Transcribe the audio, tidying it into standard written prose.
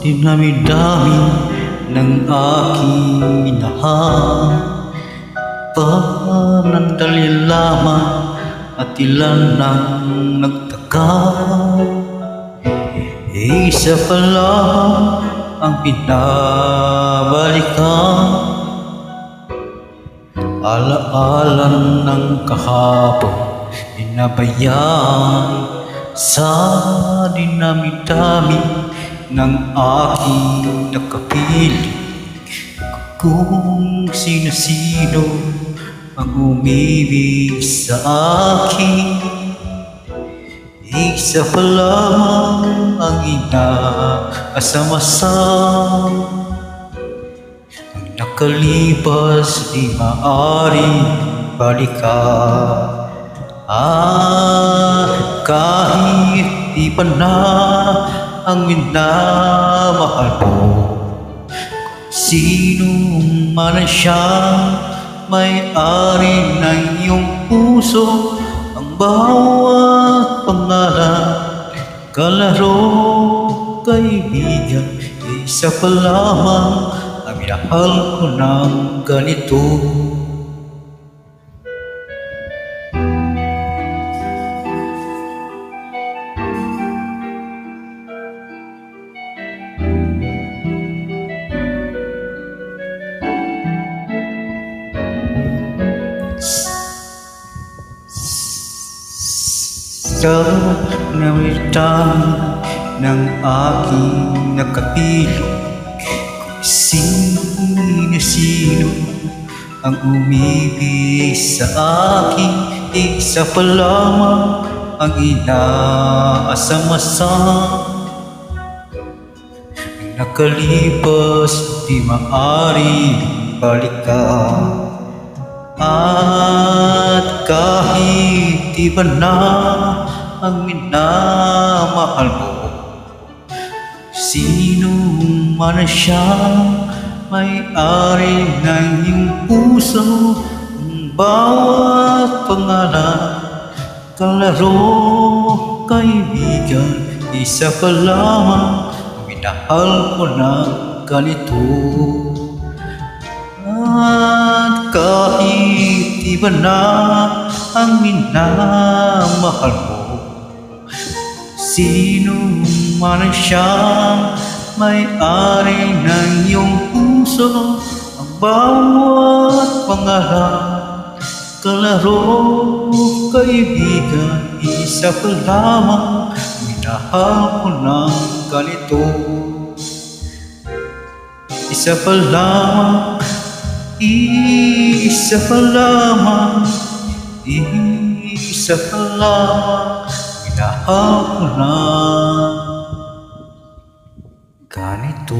dinami-dami ng aking inahan, panandali lamang at ilan ang nagtaka. Isa pa lang ang pinabalikan, alaalan ng kahapon, binabayaan sa dinami-dami ng aking nakapiling. Kung sino-sino ang umibig sa akin, isa pa lamang ang inaasam-asam. Ang nakalipas di maaaring balikan. Kahit di pa na ang minamahal mo, sino man siyang may-ari ng iyong puso, ang bawat pangalan, kalaro, kaibigan, isa pa lamang ang minahal ko ng ganito. Sa nawitan ng aking nakapiling, sino-sino ang umibig sa akin, isa pa lamang ang inaasam-asam. Ang nakalipas di maaaring balikan. At kahit di ba na ang minamahal mo, sino man siyang may-ari ng iyong puso, ang bawat pangalan, kalaro, kaibigan, isa pa lamang ang minahal ko ng ganito. At kahit di ba na ang minamahal mo, sino man siyang may-ari ng iyong puso, ang bawat pangalan, kalaro, kaibigan, isa pa lamang minahal ko ng ganito. Isa pa lamang, isa pa lamang, isa pa lamang, minahal ko na ganito.